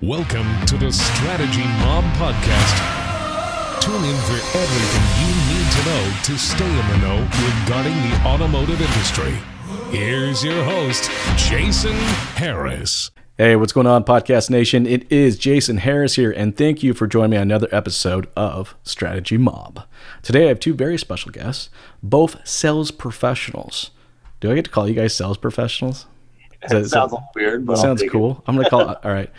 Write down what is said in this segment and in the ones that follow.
Welcome to the Strategy Mob Podcast. Tune in for everything you need to know to stay in the know regarding the automotive industry. Here's your host, Jason Harris. Hey, what's going on, Podcast Nation? It is Jason Harris here, and thank you for joining me on another episode of Strategy Mob. Today I have two very special guests, both sales professionals. Do I get to call you guys sales professionals? It sounds a little weird, but sounds cool. I'm going to call it. All right.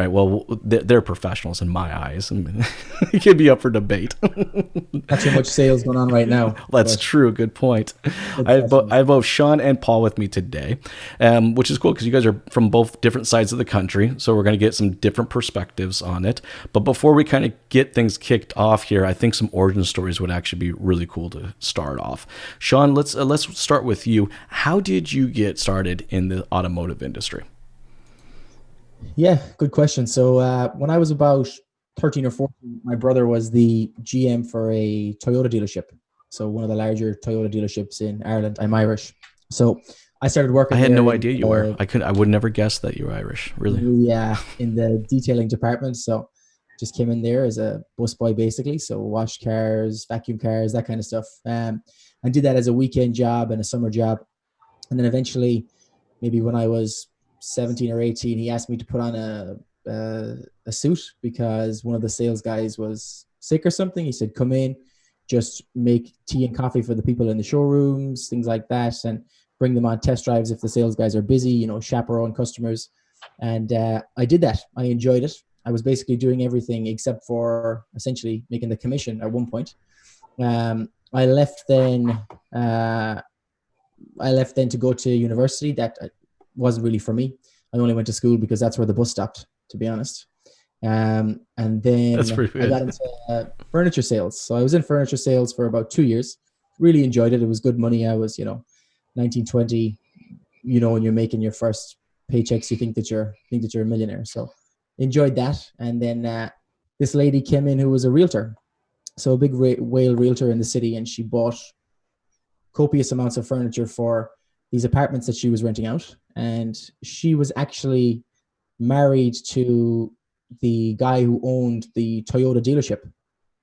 Well, they're professionals in my eyes. I mean, it could be up for debate. Not too much sales going on right now. That's true. Good point. I have both Shaun and Paul with me today, which is cool because you guys are from both different sides of the country. So we're going to get some different perspectives on it. But before we kind of get things kicked off here, I think some origin stories would actually be really cool to start off. Shaun, let's start with you. How did you get started in the automotive industry? Yeah, good question. So when I was about 13 or 14, my brother was the GM for a Toyota dealership. So one of the larger Toyota dealerships in Ireland. I'm Irish. So I started working I had there no idea you were. I would never guess that you were Irish, really. Yeah, in the detailing department. So just came in there as a busboy basically. So washed cars, vacuum cars, that kind of stuff. And did that as a weekend job and a summer job. And then eventually, maybe when I was 17 or 18, he asked me to put on a suit because one of the sales guys was sick or something. He said, come in, just make tea and coffee for the people in the showrooms, things like that, and bring them on test drives if the sales guys are busy, chaperone customers. And I did that. I enjoyed it. I was basically doing everything except for essentially making the commission at one point. I left then to go to university. That wasn't really for me. I only went to school because that's where the bus stopped, to be honest. And then I got into furniture sales. So I was in furniture sales for about 2 years. Really enjoyed it. It was good money. I was, 19, 20, when you're making your first paychecks, you think that you're a millionaire. So enjoyed that. And then this lady came in who was a realtor. So a big whale realtor in the city, and she bought copious amounts of furniture for these apartments that she was renting out. And she was actually married to the guy who owned the Toyota dealership.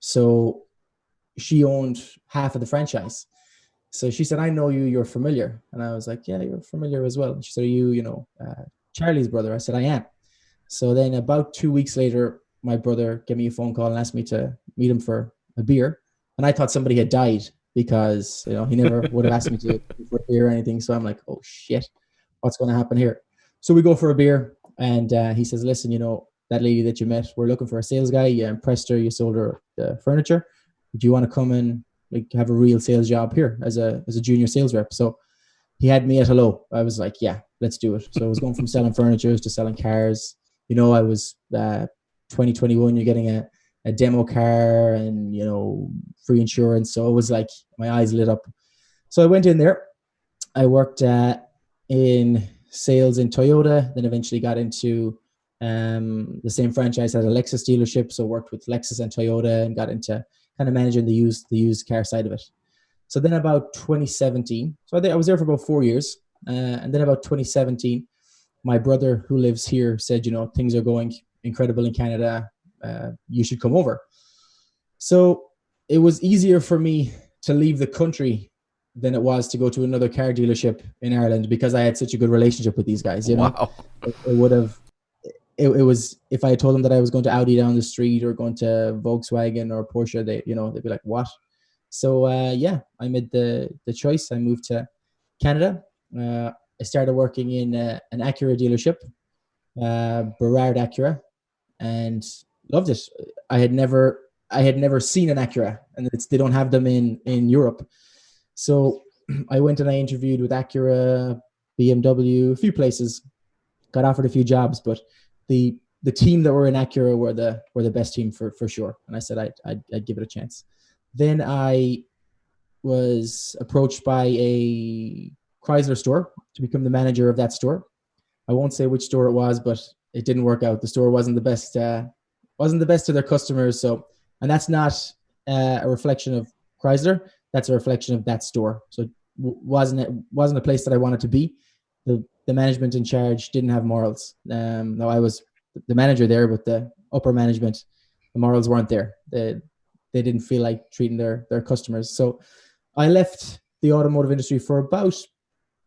So she owned half of the franchise. So she said, I know you, you're familiar. And I was like, yeah, you're familiar as well. And she said, are you, Charlie's brother? I said, I am. So then about 2 weeks later, my brother gave me a phone call and asked me to meet him for a beer. And I thought somebody had died because, he never would have asked me to for a beer or anything. So I'm like, oh shit, what's going to happen here? So we go for a beer, and he says, listen, that lady that you met, we're looking for a sales guy. You impressed her, you sold her the furniture. Do you want to come and have a real sales job here as a junior sales rep? So he had me at hello. I was like, yeah, let's do it. So I was going from selling furniture to selling cars. I was 2021, you're getting a demo car and, free insurance. So it was like my eyes lit up. So I went in there. I worked in sales in Toyota, then eventually got into the same franchise as a Lexus dealership. So worked with Lexus and Toyota and got into kind of managing the used car side of it. So then about 2017, so I was there for about 4 years. And then about 2017, my brother who lives here said, things are going incredible in Canada. You should come over. So it was easier for me to leave the country than it was to go to another car dealership in Ireland because I had such a good relationship with these guys. Wow. It was, if I had told them that I was going to Audi down the street or going to Volkswagen or Porsche, they'd be like, what? So I made the choice. I moved to Canada. I started working in an Acura dealership, Berard Acura, and loved it. I had never seen an Acura, and they don't have them in Europe. So I went and I interviewed with Acura, BMW, a few places, got offered a few jobs, but the team that were in Acura were the best team for sure. And I said I'd give it a chance. Then I was approached by a Chrysler store to become the manager of that store. I won't say which store it was, but it didn't work out. The store wasn't the best to their customers. So, and that's not a reflection of Chrysler. That's a reflection of that store. So it wasn't a place that I wanted to be. The management in charge didn't have morals. Now I was the manager there, but the upper management, the morals weren't there. They didn't feel like treating their customers. So I left the automotive industry for about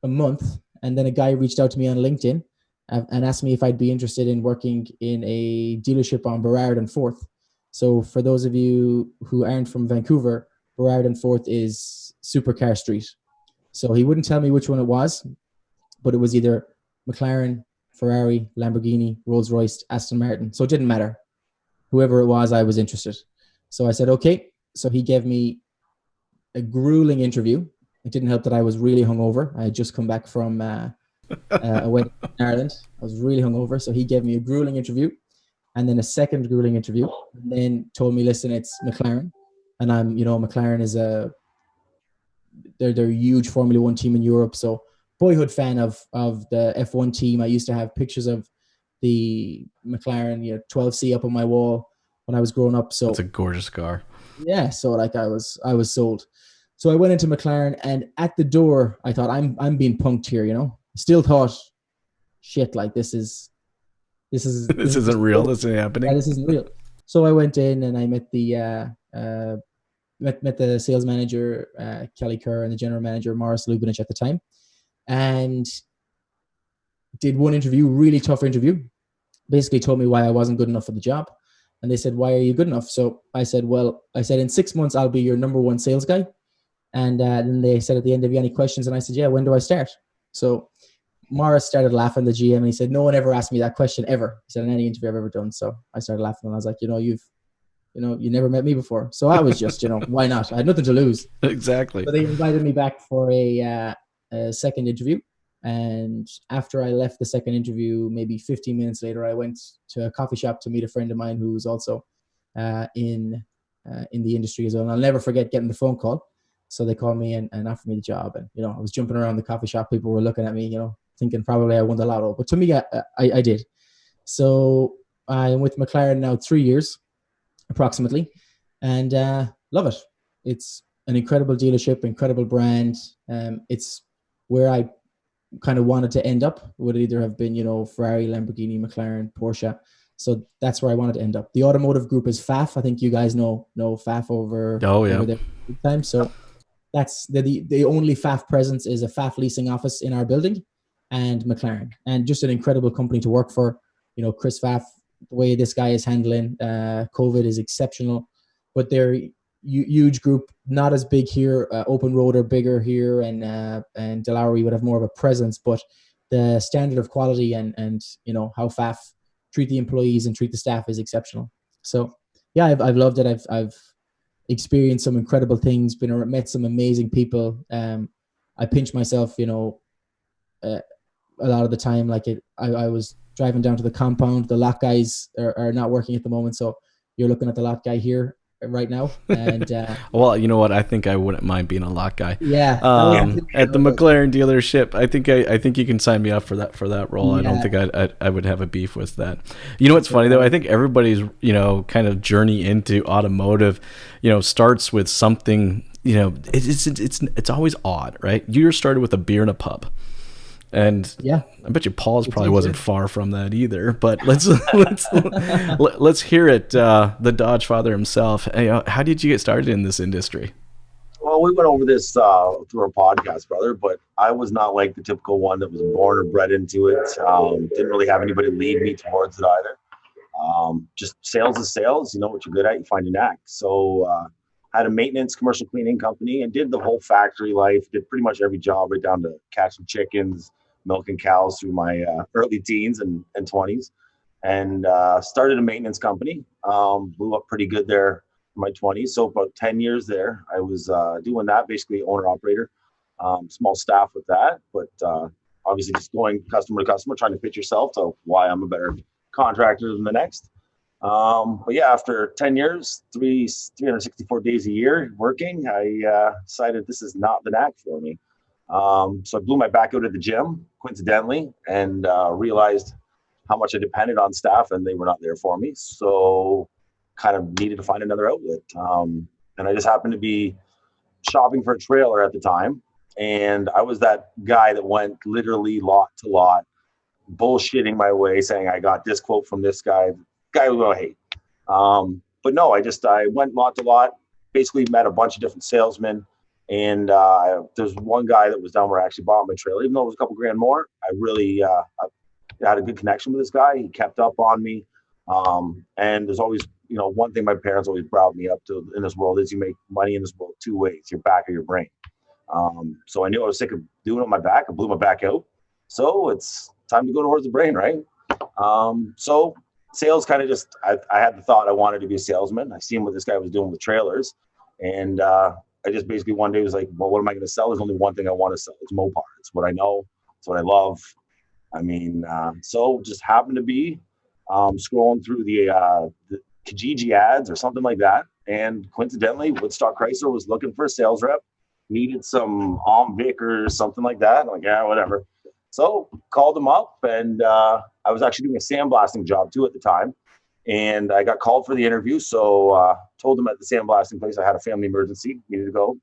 a month, and then a guy reached out to me on LinkedIn and asked me if I'd be interested in working in a dealership on Burrard and Forth. So for those of you who aren't from Vancouver, Burrard and Forth is Supercar Street. So he wouldn't tell me which one it was, but it was either McLaren, Ferrari, Lamborghini, Rolls-Royce, Aston Martin. So it didn't matter. Whoever it was, I was interested. So I said, okay. So he gave me a grueling interview. It didn't help that I was really hungover. I had just come back from a wedding in Ireland. I was really hungover. So he gave me a grueling interview and then a second grueling interview, and then told me, listen, it's McLaren. And McLaren is they're a huge Formula One team in Europe. So boyhood fan of the F1 team. I used to have pictures of the McLaren 12C up on my wall when I was growing up. So it's a gorgeous car. Yeah. So like I was sold. So I went into McLaren, and at the door, I thought I'm being punked here, Still thought, shit, like this isn't real. This isn't happening. Yeah, this isn't real. So I went in and I met the met the sales manager, Kelly Kerr, and the general manager, Morris Lubinich at the time, and did one interview, really tough interview. Basically told me why I wasn't good enough for the job. And they said, why are you good enough? So I said, in 6 months, I'll be your number one sales guy. And then they said at the end, have you any questions? And I said, yeah, when do I start? So Morris started laughing, the GM, and he said, no one ever asked me that question ever. He said, in any interview I've ever done. So I started laughing, and I was like, you never met me before. So I was just, why not? I had nothing to lose. Exactly. So they invited me back for a second interview. And after I left the second interview, maybe 15 minutes later, I went to a coffee shop to meet a friend of mine who was also in the industry as well. And I'll never forget getting the phone call. So they called me and offered me the job. And, I was jumping around the coffee shop. People were looking at me, thinking probably I won the lotto. But to me, I did. So I'm with McLaren now 3 years, approximately. And love it. It's an incredible dealership, incredible brand. It's where I kind of wanted to end up. It would either have been, Ferrari, Lamborghini, McLaren, Porsche. So that's where I wanted to end up. The automotive group is FAF. I think you guys know FAF over there time. So that's the only FAF presence is a FAF leasing office in our building, and McLaren, and just an incredible company to work for. Chris FAF, the way this guy is handling COVID is exceptional, but they're huge group, not as big here. Open Road are bigger here, and Delaroy would have more of a presence, but the standard of quality and how FAF treat the employees and treat the staff is exceptional. So yeah, I've loved it. I've experienced some incredible things, met some amazing people. I pinch myself, a lot of the time. Like I was driving down to the compound. The lot guys are not working at the moment, so you're looking at the lot guy here right now. And well, you know what? I think I wouldn't mind being a lot guy. Yeah. At the McLaren dealership, I think you can sign me up for that role. Yeah. I don't think I would have a beef with that. What's funny though? I think everybody's kind of journey into automotive, starts with something. It's always odd, right? You started with a beer in a pub. And yeah, I bet you Paul's probably wasn't far from that either. But let's hear it. The Dodgefather himself. How did you get started in this industry? Well, we went over this through our podcast, brother. But I was not like the typical one that was born or bred into it. Didn't really have anybody lead me towards it either. Just sales is sales. You know what you're good at, you find your knack. So had a maintenance commercial cleaning company and did the whole factory life. Did pretty much every job, right down to catching chickens, milking cows through my early teens and 20s, and started a maintenance company. Blew up pretty good there in my 20s. So about 10 years there, I was doing that, basically owner operator, small staff with that, but obviously just going customer to customer, trying to pitch yourself to why I'm a better contractor than the next. But yeah, after 10 years, 364 days a year working, I decided this is not the knack for me. So I blew my back out at the gym, coincidentally, and realized how much I depended on staff, and they were not there for me. So kind of needed to find another outlet. And I just happened to be shopping for a trailer at the time. And I was that guy that went literally lot to lot, bullshitting my way, saying I got this quote from this guy. Guy will hate. But no, I went lot to lot, basically met a bunch of different salesmen. And there's one guy that was down where I actually bought my trailer, even though it was a couple grand more. I really I had a good connection with this guy. He kept up on me. And there's always, one thing my parents always brought me up to in this world is you make money in this world two ways, your back or your brain. So I knew I was sick of doing it on my back. I blew my back out. So it's time to go towards the brain, right? So sales kind of I had the thought I wanted to be a salesman. I seen what this guy was doing with trailers. And I just basically one day was like, well, what am I going to sell? There's only one thing I want to sell. It's Mopar. It's what I know. It's what I love. I mean, so just happened to be scrolling through the Kijiji ads or something like that. And coincidentally, Woodstock Chrysler was looking for a sales rep, needed some Vic or something like that. I'm like, yeah, whatever. So called them up, and I was actually doing a sandblasting job too at the time. And I got called for the interview. So told them at the sandblasting place I had a family emergency, needed to go.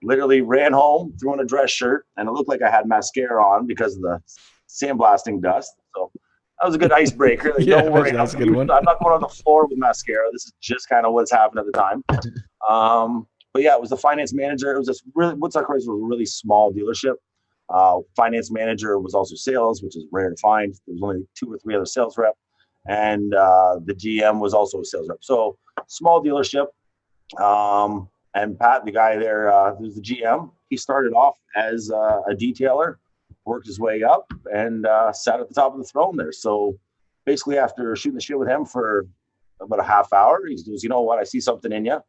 Literally ran home, threw on a dress shirt, and it looked like I had mascara on because of the sandblasting dust. So that was a good icebreaker. Like, don't worry, that's a good one. I'm not going on the floor with mascara. This is just kind of what's happened at the time. But yeah, it was the finance manager. It was just really, Woodstock Chrysler was a really small dealership. Finance manager was also sales, which is rare to find. There was only 2 or 3 other sales rep. And the GM was also a sales rep. So small dealership. And Pat, the guy there, who's the GM, he started off as a detailer, worked his way up, and sat at the top of the throne there. So basically after shooting the shit with him for about a half hour, he goes, you know what, I see something in you.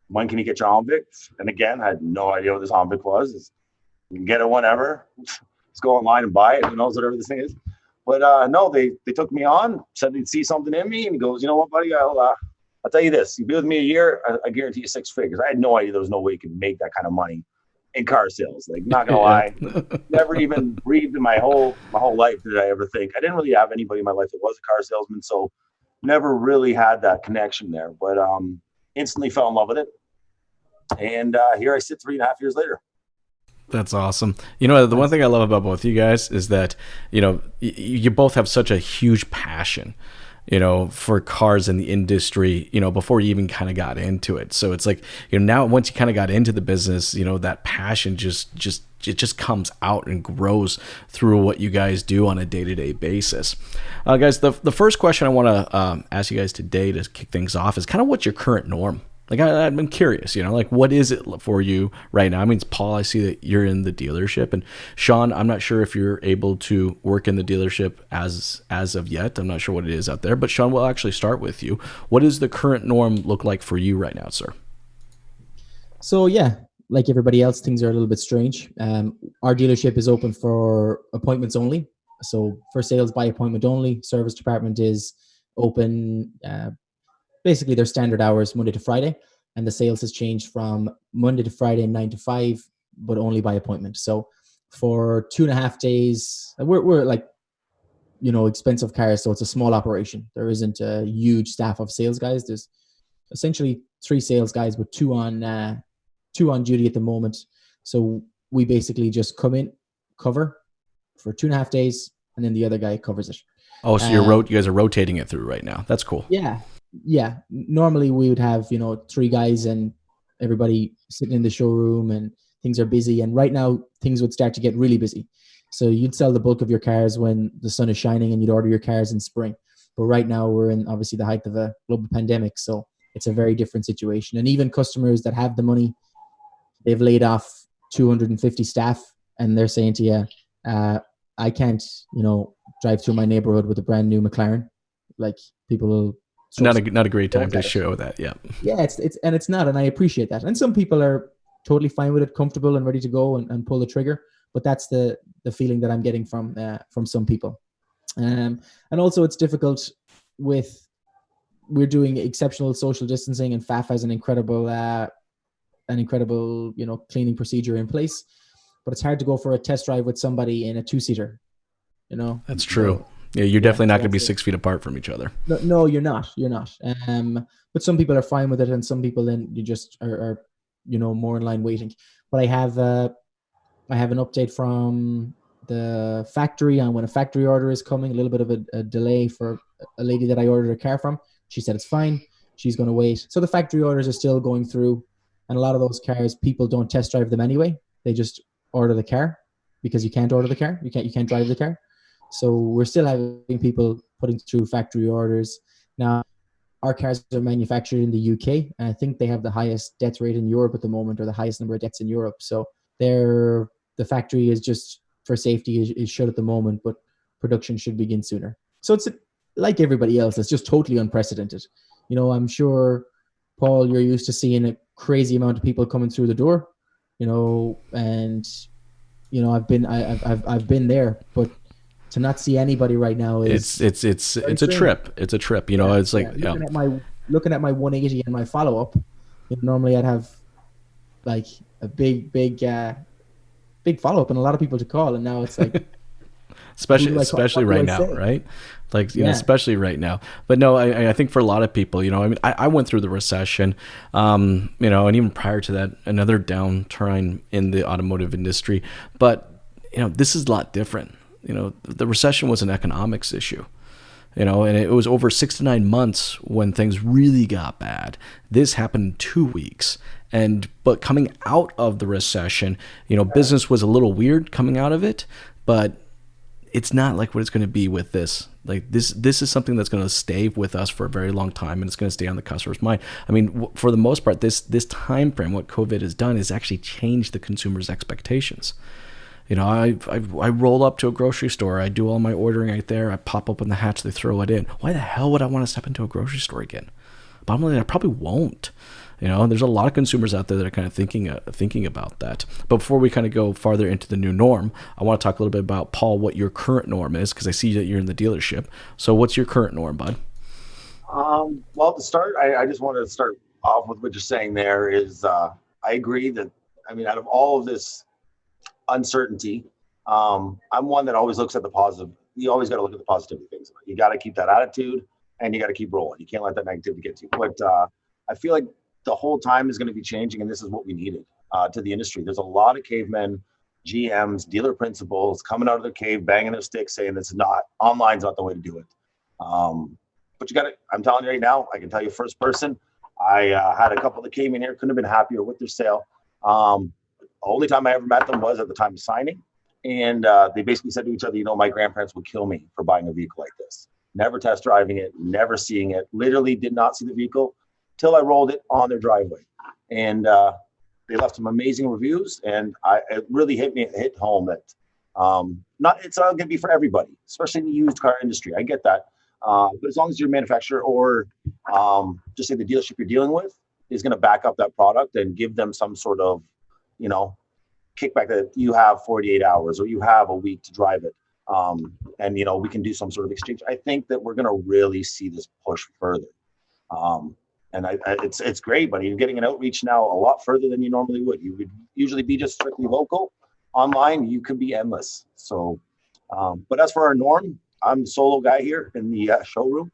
When can you get your Omvic? And again, I had no idea what this Omvic was. You can get it whenever. Just go online and buy it. Who knows whatever this thing is. But no, they took me on, said they'd see something in me, and he goes, you know what, buddy, I'll tell you this. You be with me a year, I guarantee you 6 figures. I had no idea there was no way you could make that kind of money in car sales. Like, not gonna lie, never even breathed in my whole life did I ever think. I didn't really have anybody in my life that was a car salesman, so never really had that connection there. But instantly fell in love with it, and here I sit 3.5 years later. That's awesome. The one thing I love about both of you guys is that, you both have such a huge passion, for cars in the industry, before you even kind of got into it. So it's like, now once you kind of got into the business, that passion just comes out and grows through what you guys do on a day-to-day basis. Guys, the first question I want to ask you guys today to kick things off is kind of what's your current norm? Like, I'm curious, like, what is it for you right now? I mean, Paul, I see that you're in the dealership, and Shaun, I'm not sure if you're able to work in the dealership as of yet. I'm not sure what it is out there, but Shaun, we'll actually start with you. What does the current norm look like for you right now, sir? So yeah, like everybody else, things are a little bit strange. Our dealership is open for appointments only. So for sales by appointment only. Service department is open, basically their standard hours Monday to Friday, and the sales has changed from Monday to Friday 9 to 5, but only by appointment. So for 2.5 days, we're like, expensive cars, so it's a small operation. There isn't a huge staff of sales guys. There's essentially 3 sales guys with 2 on duty at the moment. So we basically just come in, cover for 2.5 days, and then the other guy covers it. Oh, so you guys are rotating it through right now. That's cool. Yeah. Normally we would have, 3 guys and everybody sitting in the showroom and things are busy. And right now things would start to get really busy. So you'd sell the bulk of your cars when the sun is shining and you'd order your cars in spring. But right now we're in obviously the height of a global pandemic. So it's a very different situation. And even customers that have the money, they've laid off 250 staff and they're saying to you, I can't, drive through my neighborhood with a brand new McLaren. Like, people will not a great time to show that. Yeah, it's not, and I appreciate that. And some people are totally fine with it, comfortable and ready to go and pull the trigger. But that's the feeling that I'm getting from some people. And also it's difficult we're doing exceptional social distancing, and FAF has an incredible cleaning procedure in place. But it's hard to go for a test drive with somebody in a 2-seater. That's true. Yeah, you're definitely not going to be 6 feet apart from each other. No, you're not. But some people are fine with it, and some people then you just are more in line waiting. But I have an update from the factory on when a factory order is coming, a little bit of a delay for a lady that I ordered a car from. She said it's fine. She's going to wait. So the factory orders are still going through. And a lot of those cars, people don't test drive them anyway. They just order the car because you can't order the car. You can't drive the car. So we're still having people putting through factory orders. Now, our cars are manufactured in the UK, and I think they have the highest death rate in Europe at the moment, or the highest number of deaths in Europe. So the factory is just for safety is shut at the moment, but production should begin sooner. So it's like everybody else. It's just totally unprecedented. I'm sure, Paul, you're used to seeing a crazy amount of people coming through the door, and I've been there, but to not see anybody right now is it's a trip. It's a trip. It's like looking at my 180 and my follow up. Normally I'd have like a big follow up and a lot of people to call, and now it's like especially right now, right? Like especially right now. But no, I think for a lot of people, I went through the recession, and even prior to that, another downturn in the automotive industry. But this is a lot different. The recession was an economics issue, and it was over 6 to 9 months when things really got bad. This happened in 2 weeks. But coming out of the recession, business was a little weird coming out of it, but it's not like what it's going to be with this. Like this is something that's going to stay with us for a very long time, and it's going to stay on the customer's mind. I mean, for the most part, this time frame, what COVID has done is actually changed the consumer's expectations. I roll up to a grocery store. I do all my ordering right there. I pop open the hatch. They throw it in. Why the hell would I want to step into a grocery store again? Bottom line, I probably won't. There's a lot of consumers out there that are kind of thinking about that. But before we kind of go farther into the new norm, I want to talk a little bit about, Paul, what your current norm is, because I see that you're in the dealership. So what's your current norm, bud? Well, to start, I just wanted to start off with what you're saying there is I agree that, out of all of this uncertainty, I'm one that always looks at the positive. You always got to look at the positivity things. You got to keep that attitude, and you got to keep rolling. You can't let that negativity get to you. But I feel like the whole time is going to be changing, and this is what we needed to the industry. There's a lot of cavemen, GMs, dealer principals coming out of their cave, banging their sticks, saying online's not the way to do it. But you got to, I'm telling you right now, I can tell you first person, I had a couple that came in here, couldn't have been happier with their sale. Only time I ever met them was at the time of signing. And they basically said to each other, my grandparents would kill me for buying a vehicle like this. Never test driving it, never seeing it, literally did not see the vehicle till I rolled it on their driveway. And they left some amazing reviews. And it really hit home that it's not going to be for everybody, especially in the used car industry. I get that. But as long as your manufacturer or just say the dealership you're dealing with is going to back up that product and give them some sort of, kickback that you have 48 hours or you have a week to drive it. And, we can do some sort of exchange. I think that we're going to really see this push further. And it's great, but you're getting an outreach now a lot further than you normally would. You would usually be just strictly local. Online, you could be endless. So, but as for our norm, I'm the solo guy here in the showroom.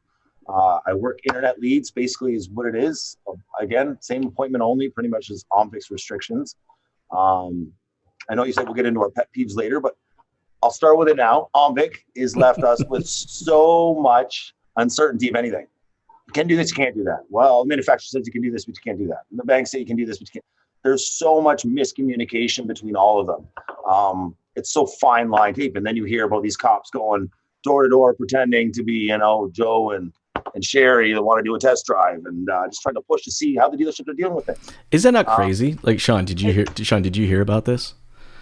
I work internet leads, basically is what it is. Again, same appointment only, pretty much as OMVIC's restrictions. I know you said we'll get into our pet peeves later, but I'll start with it now. OMVIC has left us with so much uncertainty of anything. You can do this, you can't do that. Well, the manufacturer says you can do this, but you can't do that. And the bank say you can do this, but you can't. There's so much miscommunication between all of them. It's so fine line tape. And then you hear about these cops going door to door pretending to be, Joe and Sherry that want to do a test drive and just trying to push to see how the dealerships are dealing with it. Is that not crazy? Like Shaun, did you hear about this?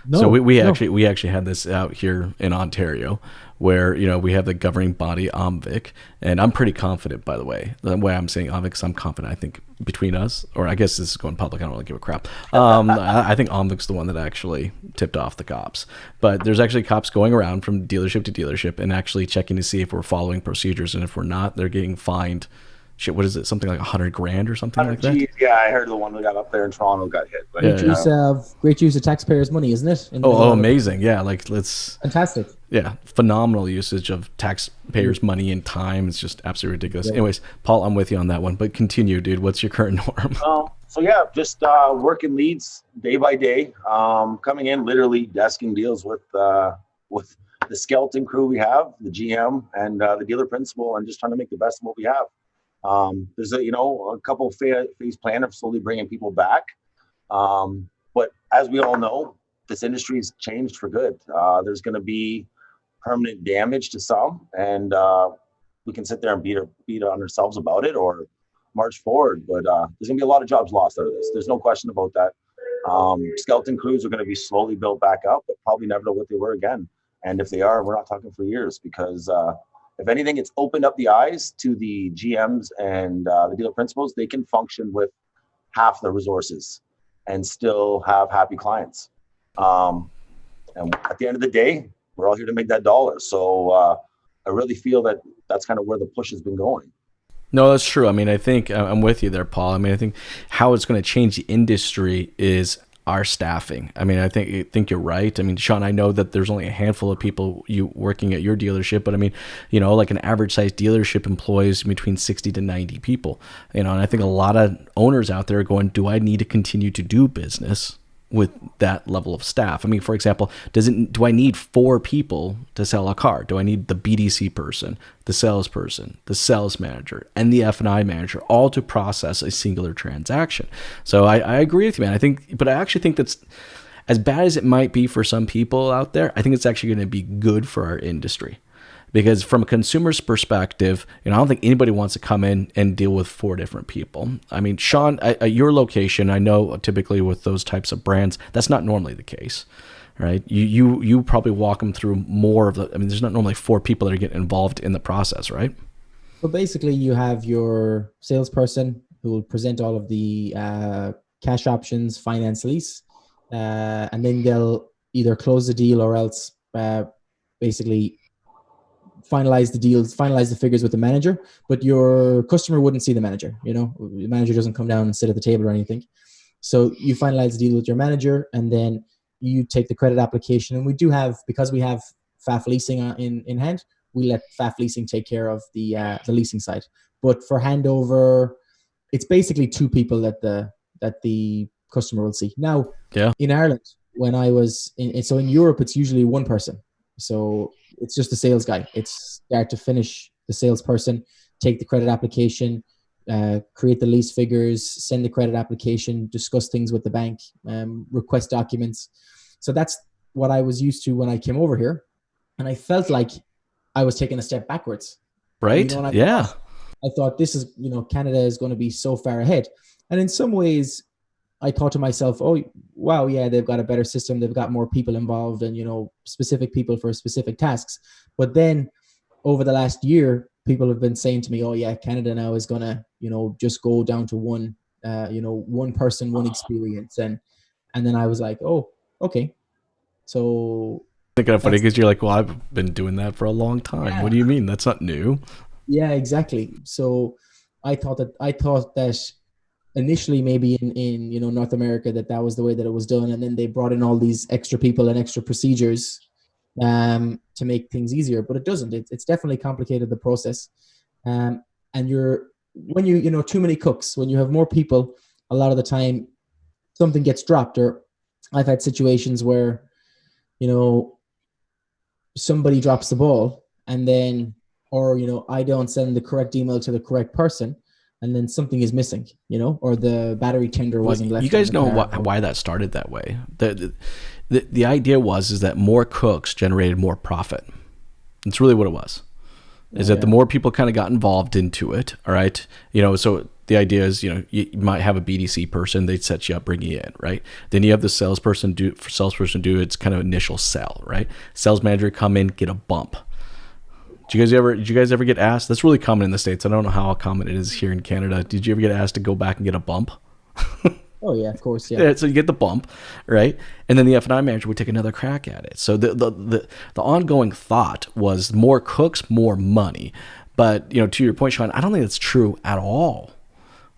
No. So we actually had this out here in Ontario where, we have the governing body OMVIC, and I'm pretty confident, by the way. The way I'm saying OMVIC is I'm confident, I think, between us, or I guess this is going public, I don't really give a crap. I think OMVIC's the one that actually tipped off the cops. But there's actually cops going around from dealership to dealership and actually checking to see if we're following procedures, and if we're not, they're getting fined. Shit, what is it? Something like $100,000 or something like that? Yeah, I heard the one that got up there in Toronto got hit. But great use of taxpayers' money, isn't it? Amazing. Yeah, fantastic. Yeah, phenomenal usage of taxpayers' money and time. It's just absolutely ridiculous. Yeah. Anyways, Paul, I'm with you on that one, but continue, dude. What's your current norm? Just working leads day by day, coming in, literally desking deals with with the skeleton crew we have, the GM and the dealer principal, and just trying to make the best of what we have. There's a couple of phase plan of slowly bringing people back. But as we all know, this industry's changed for good. There's going to be permanent damage to some, and we can sit there and beat on ourselves about it or march forward. But there's going to be a lot of jobs lost out of this. There's no question about that. Skeleton crews are going to be slowly built back up, but probably never to what they were again. And if they are, we're not talking for years, because if anything, it's opened up the eyes to the GMs and the dealer principals. They can function with half the resources and still have happy clients. And at the end of the day, we're all here to make that dollar. So I really feel that that's kind of where the push has been going. No, that's true. I mean, I think I'm with you there, Paul. I mean, I think how it's going to change the industry is our staffing. I mean, I think you're right. I mean, Shaun, I know that there's only a handful of people working at your dealership, but I mean, like an average size dealership employs between 60 to 90 people, and I think a lot of owners out there are going, do I need to continue to do business with that level of staff? I mean, for example, do I need 4 people to sell a car? Do I need the BDC person, the salesperson, the sales manager, and the F&I manager, all to process a singular transaction? So I agree with you, man. But I actually think that's, as bad as it might be for some people out there, I think it's actually going to be good for our industry. Because from a consumer's perspective, I don't think anybody wants to come in and deal with 4 different people. I mean, Shaun, at your location, I know typically with those types of brands, that's not normally the case, right? You probably walk them through more of there's not normally 4 people that are getting involved in the process, right? Well, basically, you have your salesperson who will present all of the cash options, finance, lease, and then they'll either close the deal or else basically finalize the deals, finalize the figures with the manager, but your customer wouldn't see the manager. The manager doesn't come down and sit at the table or anything. So you finalize the deal with your manager, and then you take the credit application. And we do have, because we have FAF leasing in hand, we let FAF leasing take care of the leasing side. But for handover, it's basically 2 people that the customer will see. Now, in Ireland, when I was in Europe, it's usually 1 person. So it's just the sales guy. It's start to finish, the salesperson, take the credit application, create the lease figures, send the credit application, discuss things with the bank, request documents. So that's what I was used to when I came over here. And I felt like I was taking a step backwards. Right? I thought this is, Canada is going to be so far ahead. And in some ways, I thought to myself, oh, wow, yeah, they've got a better system. They've got more people involved and, specific people for specific tasks. But then over the last year, people have been saying to me, oh, yeah, Canada now is going to, just go down to one person, one experience. And then I was like, oh, okay. So I think it's funny because you're like, well, I've been doing that for a long time. Yeah. What do you mean? That's not new. Yeah, exactly. So I thought that initially maybe in North America that was the way that it was done, and then they brought in all these extra people and extra procedures to make things easier, but it doesn't. It's definitely complicated, the process. And when you too many cooks, when you have more people, a lot of the time something gets dropped. Or I've had situations where somebody drops the ball, and then I don't send the correct email to the correct person, and then something is missing, or the battery tender wasn't left. You guys know why that started that way. The idea is that more cooks generated more profit. It's really what it was. That the more people kind of got involved into it, all right? So the idea is, you might have a BDC person, they'd set you up, bring you in, right? Then you have the salesperson do its kind of initial sell, right? Sales manager come in, get a bump. Did you guys ever get asked? That's really common in the States. I don't know how common it is here in Canada. Did you ever get asked to go back and get a bump? Oh yeah, of course, yeah. So you get the bump, right? And then the F&I manager would take another crack at it. So the ongoing thought was more cooks, more money. But to your point, Shaun, I don't think that's true at all.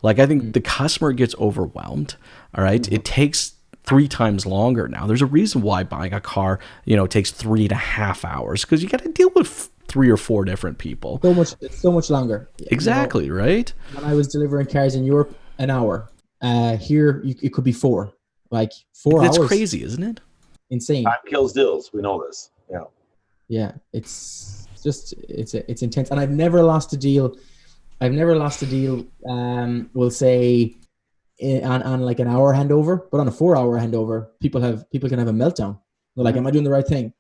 Like, I think the customer gets overwhelmed. All right, it takes 3 times longer now. There's a reason why buying a car, takes 3.5 hours, because you got to deal with 3 or 4 different people. It's so much longer. Exactly, right? When I was delivering cars in Europe, an hour. Here, it could be 4. Like 4 hours. That's crazy, isn't it? Insane. Time kills deals. We know this. Yeah. Yeah, it's intense, and I've never lost a deal. We'll say on like an hour handover, but on a 4 hour handover, people can have a meltdown. They're like, "Am I doing the right thing?"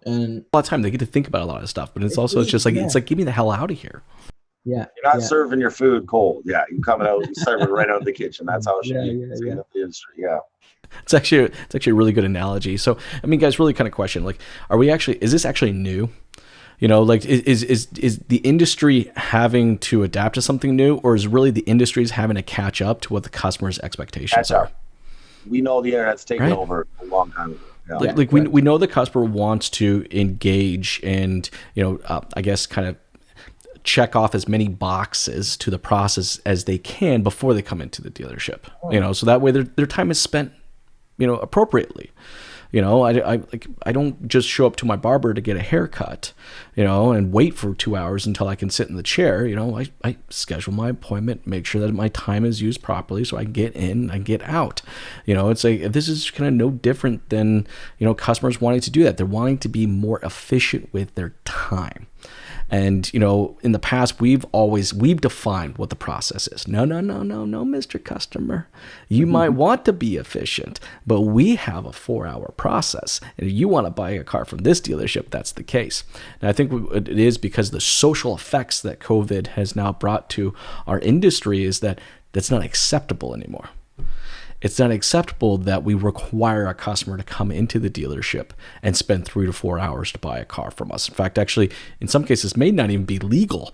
And a lot of time they get to think about a lot of stuff, but it's just like, it's like, give me the hell out of here. Yeah, you're not serving your food cold. Yeah, you come out, you serve it right out of the kitchen. That's how it should be. The industry. Yeah. It's actually a really good analogy. So, I mean, guys, really kind of question, like, is this actually new? You know, like, is the industry having to adapt to something new, or is really the industry's having to catch up to what the customer's expectations are? We know the internet's taken over a long time ago. Yeah. Like we know the customer wants to engage and, I guess kind of check off as many boxes to the process as they can before they come into the dealership. So that way their time is spent, appropriately. I don't just show up to my barber to get a haircut, and wait for 2 hours until I can sit in the chair. I schedule my appointment, make sure that my time is used properly so I get in, I get out. It's like, this is kind of no different than, customers wanting to do that. They're wanting to be more efficient with their time. And, in the past, we've defined what the process is. No, Mr. Customer. You might want to be efficient, but we have a 4-hour process. And if you want to buy a car from this dealership, that's the case. And I think it is because the social effects that COVID has now brought to our industry is that's not acceptable anymore. It's not acceptable that we require a customer to come into the dealership and spend 3 to 4 hours to buy a car from us. In fact, actually, in some cases, may not even be legal.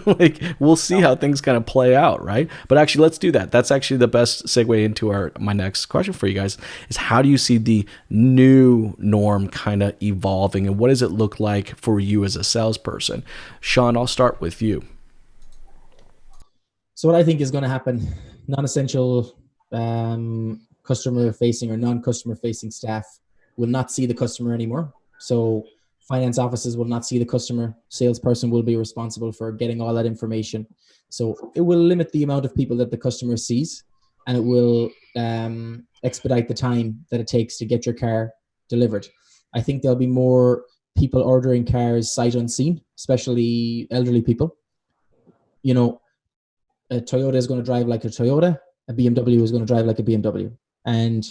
Like, we'll see how things kind of play out, right? But actually, let's do that. That's actually the best segue into my next question for you guys is, how do you see the new norm kind of evolving, and what does it look like for you as a salesperson? Shaun, I'll start with you. So what I think is going to happen, non-essential customer facing or non-customer facing staff will not see the customer anymore. So finance offices will not see the customer. Salesperson will be responsible for getting all that information. So it will limit the amount of people that the customer sees, and it will expedite the time that it takes to get your car delivered. I think there'll be more people ordering cars sight unseen, especially elderly people. A Toyota is going to drive like a Toyota. A BMW is going to drive like a BMW. And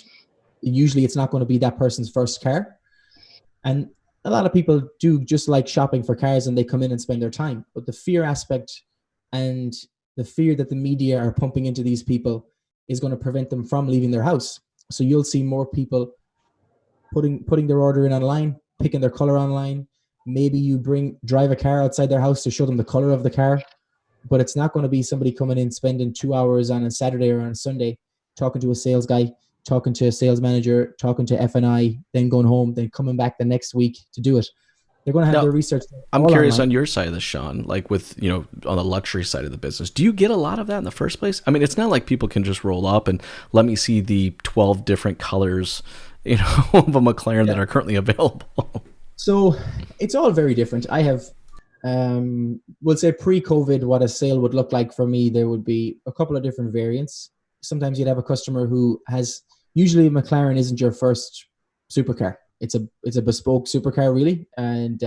usually it's not going to be that person's first car. And a lot of people do just like shopping for cars, and they come in and spend their time. But the fear aspect and the fear that the media are pumping into these people is going to prevent them from leaving their house. So you'll see more people putting their order in online, picking their color online. Maybe you drive a car outside their house to show them the color of the car. But it's not going to be somebody coming in, spending 2 hours on a Saturday or on a Sunday, talking to a sales guy, talking to a sales manager, talking to F&I, then going home, then coming back the next week to do it. They're going to have their research. I'm curious online. On your side of this, Shaun, like with, on the luxury side of the business, do you get a lot of that in the first place? I mean, it's not like people can just roll up and let me see the 12 different colors, of a McLaren that are currently available. So it's all very different. I have, we'll say pre-COVID, what a sale would look like for me, there would be a couple of different variants. Sometimes you'd have a customer who has, usually McLaren isn't your first supercar. It's a bespoke supercar, really. And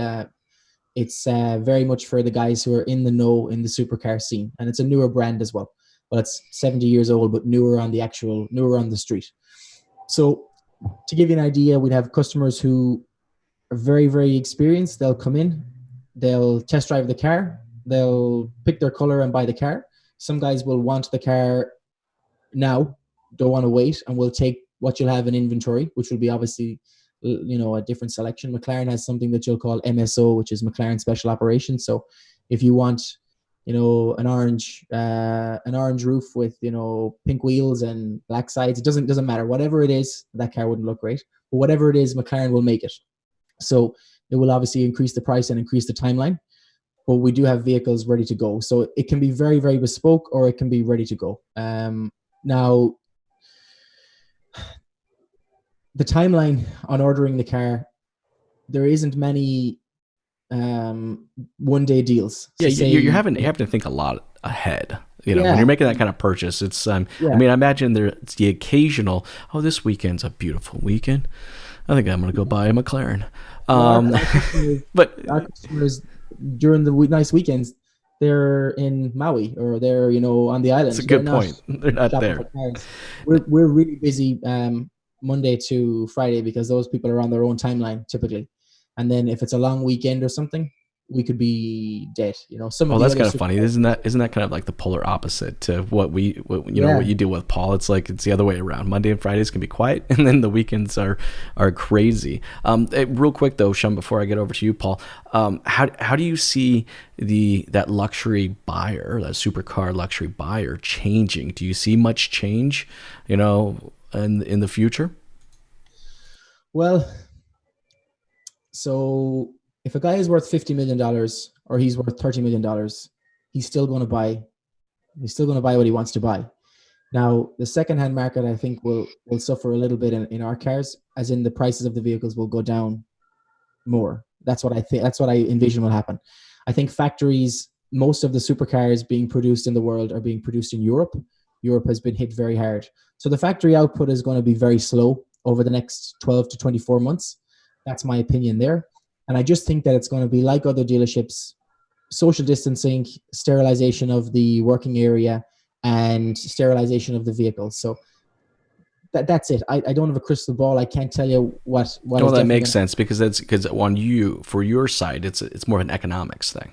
it's very much for the guys who are in the know in the supercar scene. And it's a newer brand as well. Well, it's 70 years old, but newer on the street. So to give you an idea, we'd have customers who are very, very experienced. They'll come in, they'll test drive the car, they'll pick their color and buy the car. Some guys will want the car now, don't want to wait, and will take what you'll have in inventory, which will be obviously, a different selection. McLaren has something that you'll call MSO, which is McLaren Special Operations. So if you want, an orange roof with, pink wheels and black sides, it doesn't matter. Whatever it is, that car wouldn't look great. But whatever it is, McLaren will make it. So it will obviously increase the price and increase the timeline. But we do have vehicles ready to go. So it can be very, very bespoke, or it can be ready to go. Now, the timeline on ordering the car, there isn't many one-day deals. So you're having to think a lot ahead. When you're making that kind of purchase, it's I mean, I imagine there's the occasional, this weekend's a beautiful weekend. I think I'm going to go buy a McLaren. But our customers during the nice weekends, they're in Maui or they're on the island. That's a good point. They're not there. We're really busy Monday to Friday because those people are on their own timeline typically, and then if it's a long weekend or something, we could be dead. That's kind of funny. Isn't that kind of like the polar opposite to what you do with Paul? It's like it's the other way around. Monday and Fridays can be quiet, and then the weekends are crazy. Real quick though, Shaun, before I get over to you, Paul, how do you see that luxury buyer, that supercar luxury buyer changing? Do you see much change, in the future? Well, so if a guy is worth $50 million or he's worth $30 million, he's still going to buy what he wants to buy. Now, the secondhand market, I think, will suffer a little bit in our cars, as in the prices of the vehicles will go down more. That's what I think. That's what I envision will happen. I think factories, most of the supercars being produced in the world are being produced in Europe. Europe has been hit very hard. So the factory output is going to be very slow over the next 12 to 24 months. That's my opinion there. And I just think that it's going to be like other dealerships, social distancing, sterilization of the working area, and sterilization of the vehicles. So that's it. I don't have a crystal ball. I can't tell you what. Well, that makes sense because for your side, it's more of an economics thing.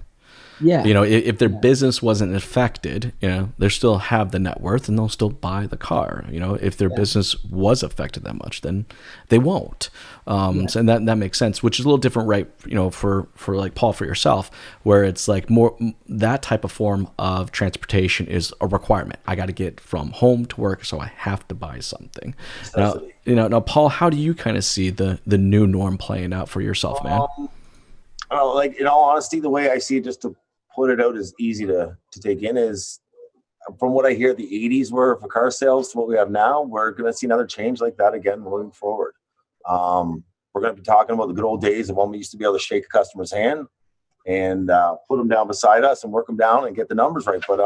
Yeah. If their business wasn't affected, they still have the net worth and they'll still buy the car. If their business was affected that much, then they won't. So and that makes sense, which is a little different, right? For like Paul, for yourself, where it's like more that type of form of transportation is a requirement. I got to get from home to work, so I have to buy something. Now, Paul, how do you kind of see the new norm playing out for yourself, man? Like in all honesty, the way I see it, just to put it out as easy to take in, is from what I hear the 80s were for car sales to what we have now. We're going to see another change like that again moving forward. We're going to be talking about the good old days of when we used to be able to shake a customer's hand and put them down beside us and work them down and get the numbers right. But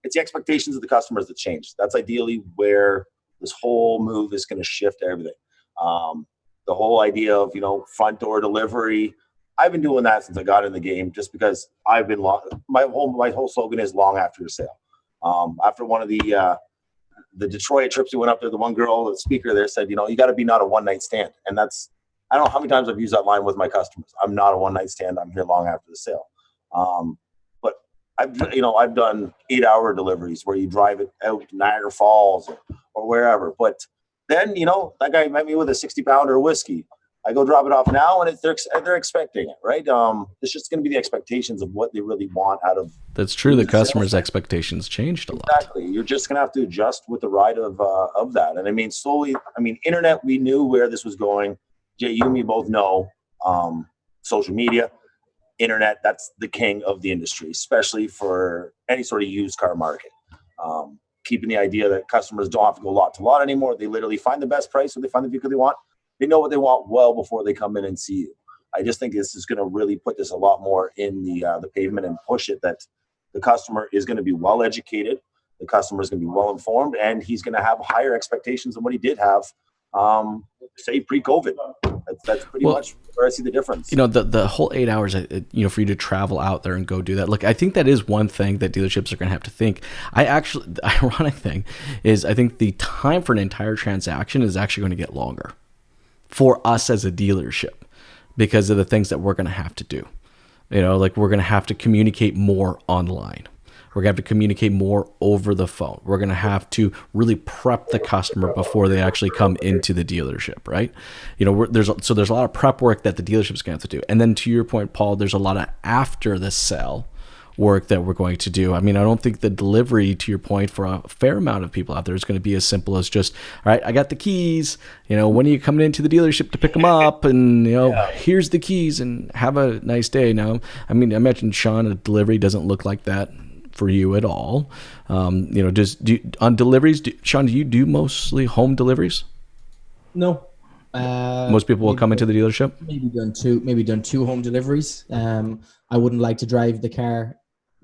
it's the expectations of the customers that change. That's ideally where this whole move is going to shift everything. The whole idea of front door delivery. I've been doing that since I got in the game, just because I've been my whole slogan is long after your sale. After one of the Detroit trips we went up there, the one girl, the speaker there said, you got to be not a one night stand. And I don't know how many times I've used that line with my customers. I'm not a one night stand. I'm here long after the sale. But I've done 8-hour deliveries where you drive it out to Niagara Falls or wherever. But then, that guy met me with a 60-pounder of whiskey. I go drop it off now, and they're expecting it, right? It's just going to be the expectations of what they really want out of. That's true. The customer's expectations changed a lot. Exactly. You're just going to have to adjust with the ride of that. And I mean, slowly. I mean, internet. We knew where this was going. Jay, you and me both know. Social media, internet. That's the king of the industry, especially for any sort of used car market. Keeping the idea that customers don't have to go lot to lot anymore. They literally find the best price, or they find the vehicle they want. They know what they want well before they come in and see you. I just think this is going to really put this a lot more in the pavement and push it, that the customer is going to be well educated, the customer is going to be well informed, and he's going to have higher expectations than what he did have, say pre-COVID. That's pretty much where I see the difference. The whole 8 hours, for you to travel out there and go do that. Look, I think that is one thing that dealerships are going to have to think. The ironic thing is, I think the time for an entire transaction is actually going to get longer for us as a dealership, because of the things that we're going to have to do. Like we're going to have to communicate more online. We're going to have to communicate more over the phone. We're going to have to really prep the customer before they actually come into the dealership, right? There's a lot of prep work that the dealership's going to have to do. And then to your point, Paul, there's a lot of after the sale work that we're going to do. I mean, I don't think the delivery, to your point, for a fair amount of people out there is going to be as simple as just, all right, I got the keys, when are you coming into the dealership to pick them up? And, here's the keys and have a nice day. Now, I mean, I mentioned, Shaun, a delivery doesn't look like that for you at all. On deliveries, Shaun, do you do mostly home deliveries? No. Most people will come into the dealership? Maybe done two home deliveries. I wouldn't like to drive the car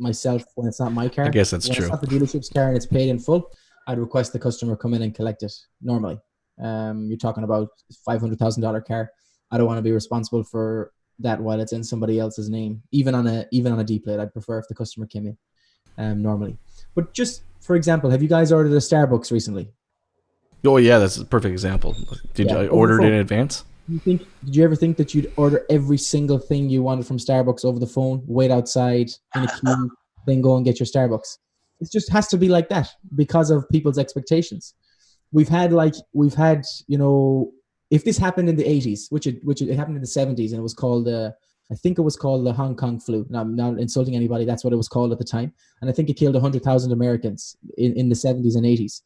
myself when it's not my car. I guess that's when true. It's not the dealership's car and it's paid in full, I'd request the customer come in and collect it normally. You're talking about $500,000 car. I don't want to be responsible for that while it's in somebody else's name, even on a D plate. I'd prefer if the customer came in normally. But just for example, have you guys ordered a Starbucks recently? Oh yeah, that's a perfect example. Did you order it in advance? Did you ever think that you'd order every single thing you wanted from Starbucks over the phone, wait outside in a queue, then go and get your Starbucks? It just has to be like that because of people's expectations. We've had, if this happened in the 80s, which it happened in the 70s, and it was called, I think it was called the Hong Kong flu. Now, I'm not insulting anybody. That's what it was called at the time. And I think it killed 100,000 Americans in the 70s and 80s.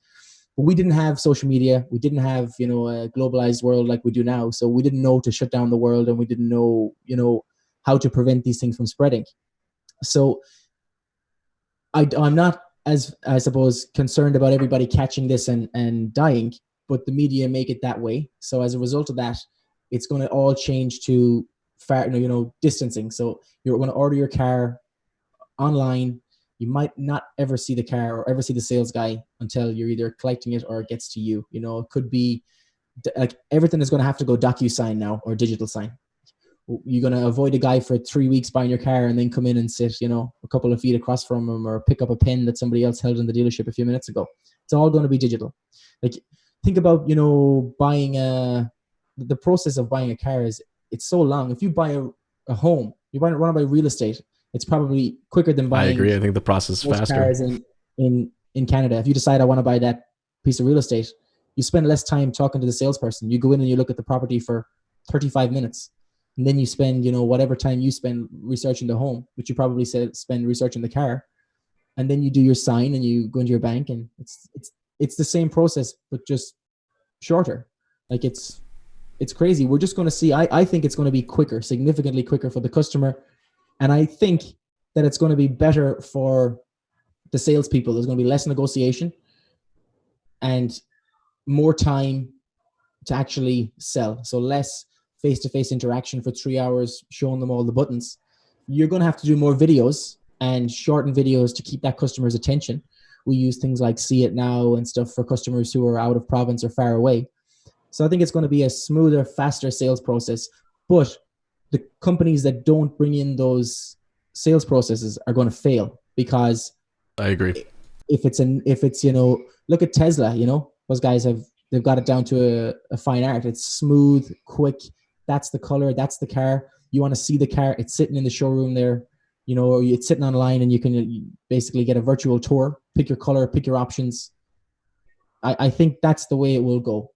But we didn't have social media. We didn't have, a globalized world like we do now. So we didn't know to shut down the world, and we didn't know, how to prevent these things from spreading. So I'm not as, I suppose, concerned about everybody catching this and dying, but the media make it that way. So as a result of that, it's going to all change to distancing. So you're going to order your car online. You might not ever see the car or ever see the sales guy until you're either collecting it or it gets to you. It could be like everything is going to have to go DocuSign now or digital sign. You're going to avoid a guy for 3 weeks buying your car and then come in and sit, a couple of feet across from him, or pick up a pen that somebody else held in the dealership a few minutes ago. It's all going to be digital. Like, think about, buying the process of buying a car it's so long. If you buy a home, you want to buy real estate, it's probably quicker than buying. I agree. I think the process is faster. Cars in Canada. If you decide I want to buy that piece of real estate, you spend less time talking to the salesperson. You go in and you look at the property for 35 minutes. And then you spend, whatever time you spend researching the home, which you probably spend researching the car. And then you do your sign and you go into your bank, and it's the same process, but just shorter. Like, it's crazy. We're just going to see, I think it's going to be quicker, significantly quicker for the customer. And I think that it's going to be better for the salespeople. There's going to be less negotiation and more time to actually sell. So less face-to-face interaction for 3 hours, showing them all the buttons. You're going to have to do more videos and shorten videos to keep that customer's attention. We use things like See It Now and stuff for customers who are out of province or far away. So I think it's going to be a smoother, faster sales process. But the companies that don't bring in those sales processes are going to fail, because I agree. If it's look at Tesla, those guys they've got it down to a fine art. It's smooth, quick. That's the color. That's the car. You want to see the car. It's sitting in the showroom there, or it's sitting online, and you can basically get a virtual tour, pick your color, pick your options. I think that's the way it will go.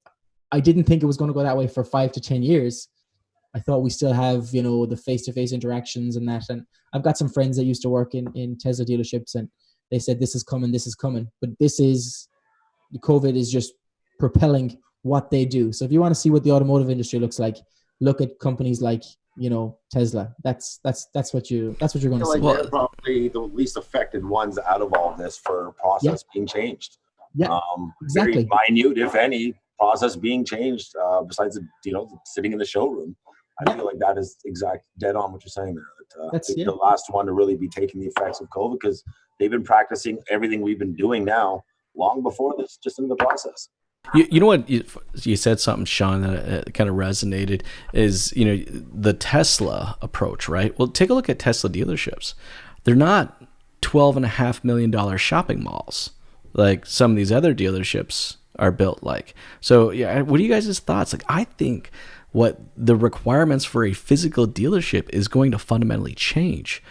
I didn't think it was going to go that way for 5 to 10 years. I thought we still have, the face-to-face interactions and that. And I've got some friends that used to work in Tesla dealerships, and they said, this is coming. But the COVID is just propelling what they do. So if you want to see what the automotive industry looks like, look at companies like, Tesla. That's what you're going to see. They're probably the least affected ones out of all this for process being changed. Yeah, exactly. Very minute, if any, process being changed, besides sitting in the showroom. I feel like that is dead on what you're saying there. That's the last one to really be taking the effects of COVID, because they've been practicing everything we've been doing now long before this, just in the process. You know what, you said something, Shaun, that kind of resonated, is the Tesla approach, right? Well, take a look at Tesla dealerships. They're not $12.5 million shopping malls like some of these other dealerships are built like. So yeah, what are you guys' thoughts? Like, I think what the requirements for a physical dealership is going to fundamentally change.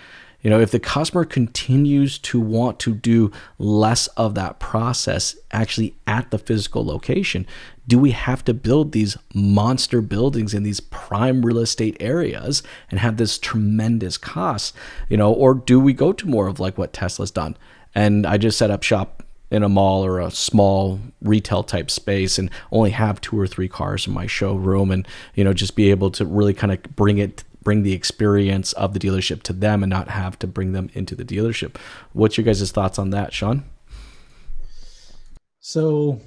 If the customer continues to want to do less of that process actually at the physical location, do we have to build these monster buildings in these prime real estate areas and have this tremendous cost, or do we go to more of like what Tesla's done? And I just set up shop in a mall or a small retail type space and only have 2 or 3 cars in my showroom, and just be able to really kind of bring the experience of the dealership to them and not have to bring them into the dealership. What's your guys' thoughts on that, Shaun? So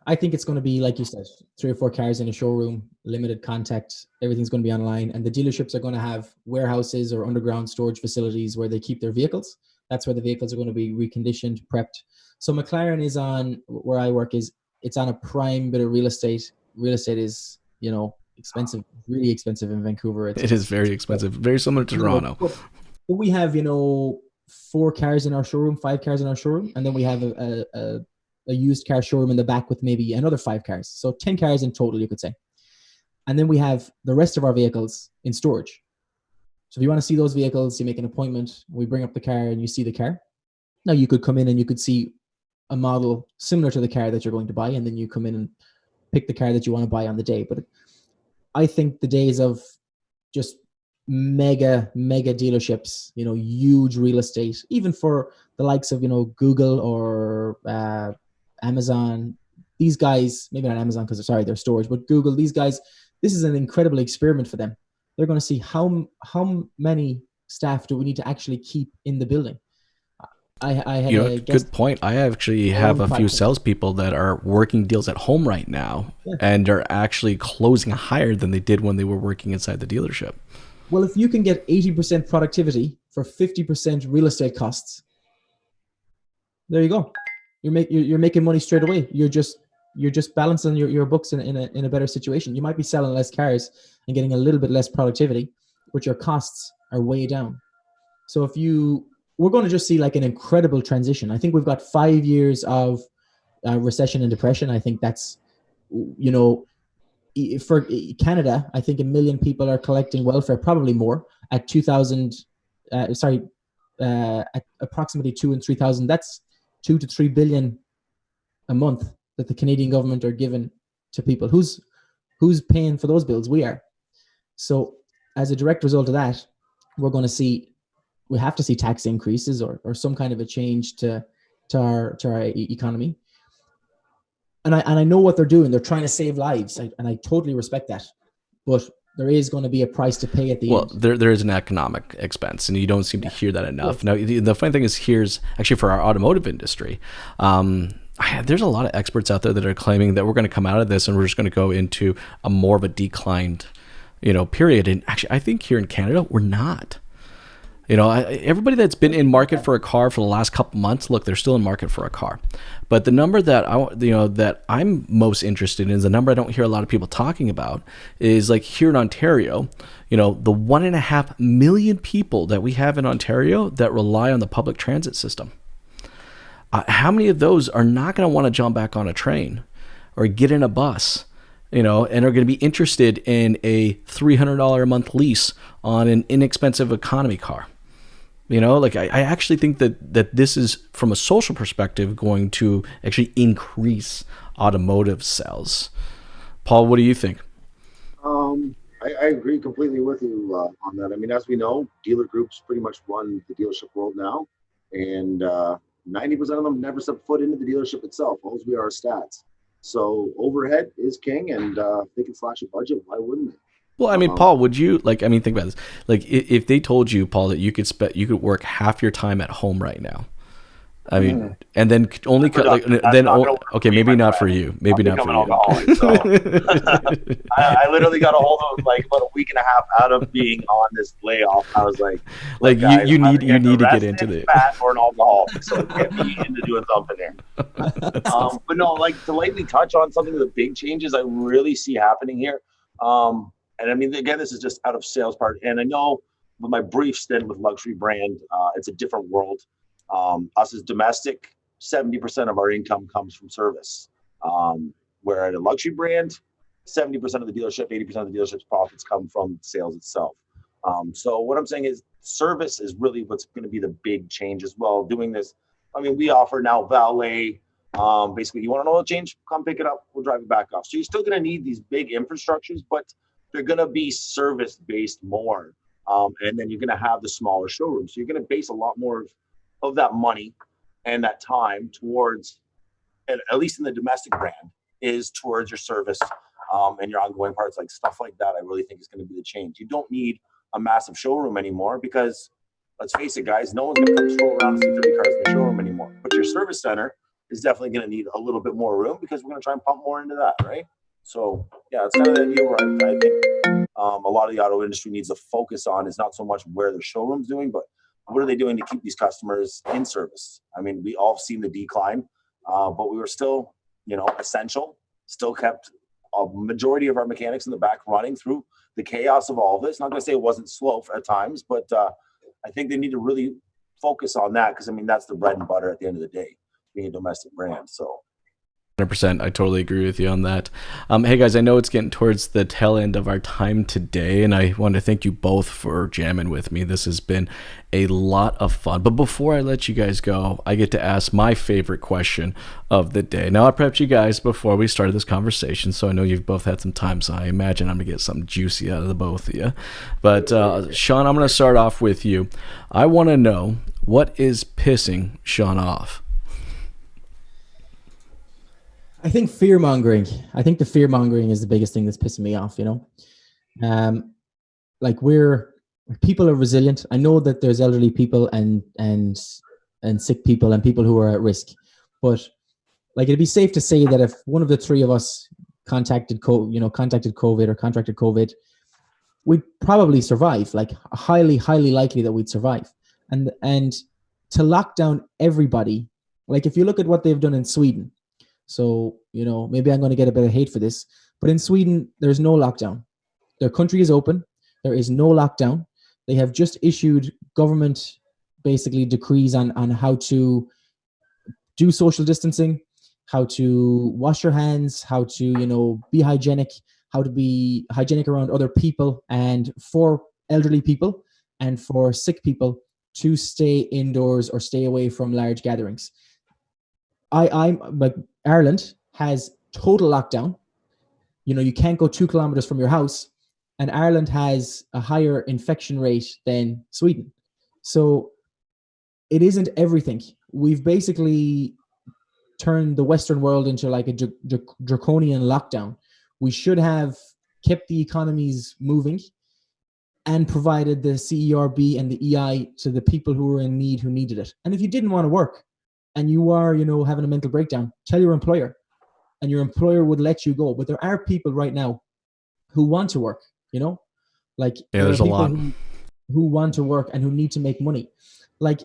I think it's going to be, like you said, 3 or 4 cars in a showroom, limited contact, everything's going to be online, and the dealerships are going to have warehouses or underground storage facilities where they keep their vehicles. That's where the vehicles are going to be reconditioned, prepped. So McLaren is on, where I work, is it's on a prime bit of real estate. Real estate is, expensive, really expensive in Vancouver. It is very expensive, very similar to Toronto. But we have, 4 cars in our showroom, 5 cars in our showroom, and then we have a used car showroom in the back with maybe another 5 cars. So 10 cars in total, you could say. And then we have the rest of our vehicles in storage. So if you want to see those vehicles, you make an appointment, we bring up the car and you see the car. Now you could come in and you could see a model similar to the car that you're going to buy, and then you come in and pick the car that you want to buy on the day. But I think the days of just mega dealerships, huge real estate, even for the likes of, Google or Amazon, these guys, maybe not Amazon because they're storage, but Google, these guys, this is an incredible experiment for them. They're going to see how many staff do we need to actually keep in the building. I had good point. I actually have a few salespeople that are working deals at home right now, and are actually closing higher than they did when they were working inside the dealership. Well, if you can get 80% productivity for 50% real estate costs, there you go. You're making money straight away. You're just balancing your books in a better situation. You might be selling less cars and getting a little bit less productivity, but your costs are way down. So we're going to just see like an incredible transition. I think we've got 5 years of recession and depression. I think that's, for Canada, I think 1 million people are collecting welfare, probably more, at at approximately 2,000 and 3,000. That's 2 to 3 billion a month that the Canadian government are giving to people. Who's paying for those bills? We are. So as a direct result of that, we have to see tax increases or some kind of a change to our economy. And I know what they're doing. They're trying to save lives, and I totally respect that. But there is going to be a price to pay at the end. Well, there is an economic expense, and you don't seem to hear that enough. Now, the funny thing is, here's actually for our automotive industry. There's a lot of experts out there that are claiming that we're going to come out of this and we're just going to go into a more of a declined, period. And actually, I think here in Canada, we're not. Everybody that's been in market for a car for the last couple months, look, they're still in market for a car. But the number that that I'm most interested in is the number I don't hear a lot of people talking about is like here in Ontario, the 1.5 million people that we have in Ontario that rely on the public transit system. How many of those are not going to want to jump back on a train or get in a bus, and are going to be interested in a $300 a month lease on an inexpensive economy car? I actually think that this is, from a social perspective, going to actually increase automotive sales. Paul, what do you think? I agree completely with you on that. I mean, as we know, dealer groups pretty much run the dealership world now, and 90% of them never set foot into the dealership itself. All we are stats. So overhead is king, and if they can slash a budget, why wouldn't they? Well, I mean, Paul, would you think about this? Like, if they told you, Paul, that you could work half your time at home right now, I mean, and then only maybe not for you, maybe not for you. So. I literally got a hold of like about a week and a half out of being on this layoff. I was like guys, you need to get into it. Fat or an alcoholic, so get me into doing something here. But no, like to lightly touch on something of the big changes I really see happening here. And I mean, again, this is just out of sales part. And I know with my brief stint with luxury brand, it's a different world. Us as domestic, 70% of our income comes from service. Where at a luxury brand, 70% of the dealership, 80% of the dealership's profits come from sales itself. So what I'm saying is service is really what's going to be the big change as well. Doing this, I mean, we offer now valet. Basically, you want an oil change, come pick it up, we'll drive it back off. So you're still going to need these big infrastructures, but they're going to be service-based more. And then you're going to have the smaller showrooms. So you're going to base a lot more of that money and that time towards, and at least in the domestic brand, is towards your service and your ongoing parts, like stuff like that. I really think is going to be the change. You don't need a massive showroom anymore because, let's face it, guys, no one's going to come stroll around and see 30 cars in the showroom anymore. But your service center is definitely going to need a little bit more room because we're going to try and pump more into that, right? So yeah, it's kind of the idea where I think a lot of the auto industry needs to focus on is not so much where the showroom's doing, but what are they doing to keep these customers in service? I mean, we all have seen the decline, but we were still essential. Still kept a majority of our mechanics in the back running through the chaos of all of this. Not going to say it wasn't slow at times, but I think they need to really focus on that because, that's the bread and butter at the end of the day, being a domestic brand. So 100%. I totally agree with you on that. Hey guys, I know it's getting towards the tail end of our time today, and I want to thank you both for jamming with me. This has been a lot of fun. But before I let you guys go, I get to ask my favorite question of the day. Now, I prepped you guys before we started this conversation, so I know you've both had some time, so I imagine I'm going to get something juicy out of the both of you. But Shaun, I'm going to start off with you. I want to know, what is pissing Shaun off? I think fear mongering. I think the fear mongering is the biggest thing that's pissing me off. Like people are resilient. I know that there's elderly people and sick people and people who are at risk, but like it'd be safe to say that if one of the three of us contacted COVID or contracted COVID, we'd probably survive. Like highly likely that we'd survive. And to lock down everybody, like if you look at what they've done in Sweden. So, maybe I'm going to get a bit of hate for this, but in Sweden, there's no lockdown. Their country is open. There is no lockdown. They have just issued government, basically, decrees on how to do social distancing, how to wash your hands, how to, be hygienic, how to be hygienic around other people, and for elderly people and for sick people to stay indoors or stay away from large gatherings. I'm like, Ireland has total lockdown. You can't go 2 kilometers from your house, and Ireland has a higher infection rate than Sweden. So it isn't everything. We've basically turned the Western world into like a draconian lockdown. We should have kept the economies moving and provided the CERB and the EI to the people who were in need, who needed it. And if you didn't want to work, and you are, having a mental breakdown, tell your employer, and your employer would let you go. But there are people right now who want to work, like there's a lot who want to work and who need to make money. Like,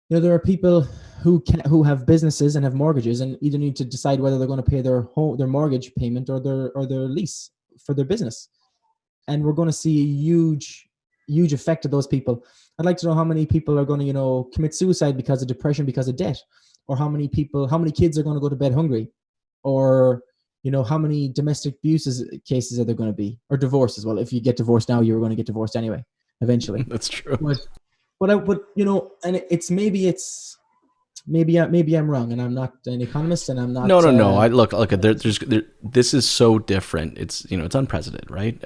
there are people who have businesses and have mortgages and either need to decide whether they're going to pay their mortgage payment or their lease for their business. And we're going to see a huge effect of those people. I'd like to know how many people are going to, commit suicide because of depression, because of debt, or how many kids are going to go to bed hungry, or, how many domestic abuse cases are there going to be, or divorce as well. If you get divorced now, you're going to get divorced anyway, eventually. That's true. But and maybe I'm wrong, and I'm not an economist, and I'm not. No. I look. This is so different. It's it's unprecedented, right?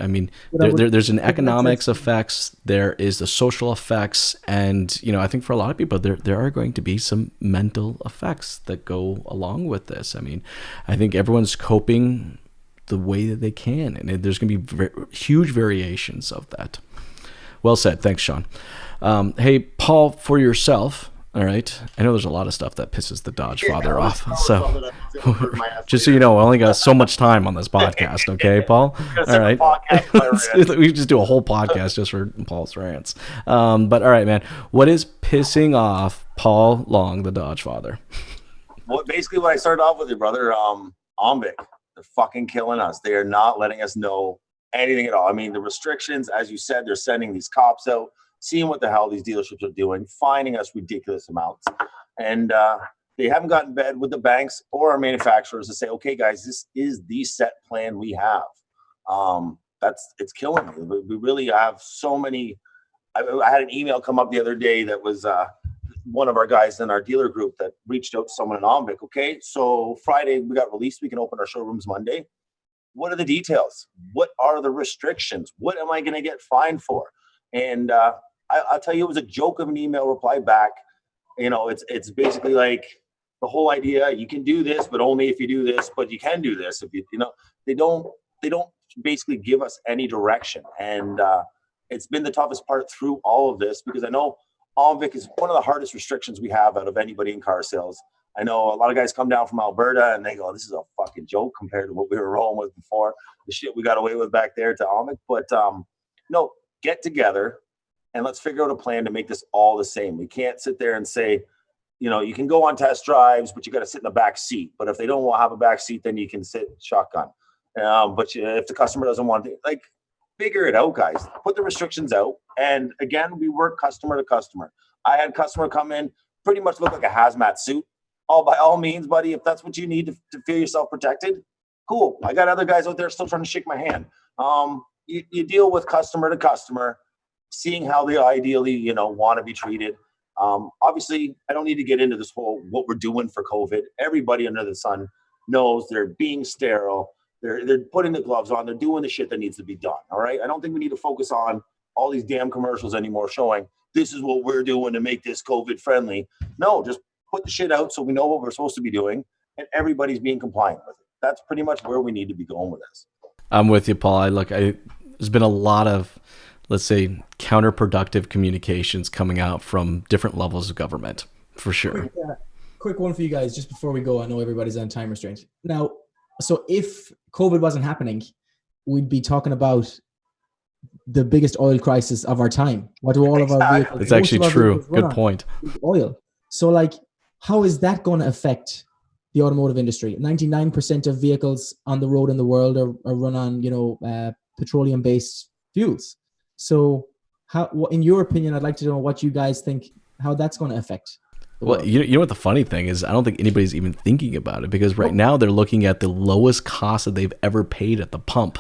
There's an economics effects. There is the social effects, and I think for a lot of people, there are going to be some mental effects that go along with this. I think everyone's coping the way that they can, and there's going to be huge variations of that. Well said. Thanks, Shaun. Hey, Paul, for yourself. All right. I know there's a lot of stuff that pisses the Dodgefather off. So just so you know, I only got so much time on this podcast. Okay, Paul? All right. We just do a whole podcast just for Paul's rants. But all right, man. What is pissing off Paul Long, the Dodgefather? Basically what I started off with, your brother, Omvic. They're fucking killing us. They are not letting us know anything at all. The restrictions, as you said, they're sending these cops out, seeing what the hell these dealerships are doing, fining us ridiculous amounts. And they haven't gotten in bed with the banks or our manufacturers to say, okay, guys, this is the set plan we have. It's killing me. We really have so many. I had an email come up the other day that was one of our guys in our dealer group that reached out to someone in Omvic. Okay, so Friday we got released. We can open our showrooms Monday. What are the details? What are the restrictions? What am I going to get fined for? And I'll tell you, it was a joke of an email reply back. It's basically like the whole idea, you can do this, but only if you do this, but you can do this. If they don't basically give us any direction. And it's been the toughest part through all of this, because I know Omvic is one of the hardest restrictions we have out of anybody in car sales. I know a lot of guys come down from Alberta and they go, this is a fucking joke compared to what we were rolling with before, the shit we got away with back there to Omvic. But no, get together and let's figure out a plan to make this all the same. We can't sit there and say, you can go on test drives, but you got to sit in the back seat. But if they don't want to have a back seat, then you can sit shotgun. If the customer doesn't want to, like, figure it out, guys. Put the restrictions out. And again, we work customer to customer. I had a customer come in, pretty much look like a hazmat suit. By all means, buddy, if that's what you need to feel yourself protected, cool. I got other guys out there still trying to shake my hand. You deal with customer to customer, seeing how they ideally, want to be treated. Obviously, I don't need to get into this whole what we're doing for COVID. Everybody under the sun knows they're being sterile. They're putting the gloves on. They're doing the shit that needs to be done. All right. I don't think we need to focus on all these damn commercials anymore showing this is what we're doing to make this COVID friendly. No, just put the shit out so we know what we're supposed to be doing and everybody's being compliant with it. That's pretty much where we need to be going with this. I'm with you, Paul. There's been a lot of, let's say, counterproductive communications coming out from different levels of government, for sure. Quick one for you guys, just before we go. I know everybody's on time restraint. Now, so if COVID wasn't happening, we'd be talking about the biggest oil crisis of our time. What do all of our vehicles? It's actually true. Good point. Oil. So, how is that going to affect the automotive industry? 99% of vehicles on the road in the world are run on, petroleum-based fuels. So, how, in your opinion, I'd like to know what you guys think, how that's going to affect. Well, you know what the funny thing is? I don't think anybody's even thinking about it, because right now they're looking at the lowest cost that they've ever paid at the pump,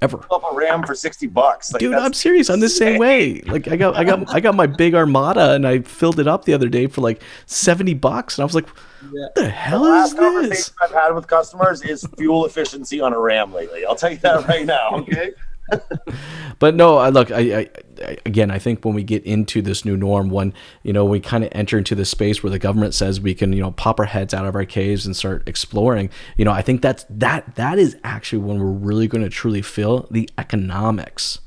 ever. Up a Ram for $60. Dude, I'm serious. I'm the same way. I got my big Armada and I filled it up the other day for $70, and I was like, what the hell is this? The last conversation I've had with customers is fuel efficiency on a Ram lately. I'll tell you that right now. Okay. But no, I again, I think when we get into this new norm, when we kind of enter into the space where the government says we can pop our heads out of our caves and start exploring, I think that is actually when we're really going to truly feel the economics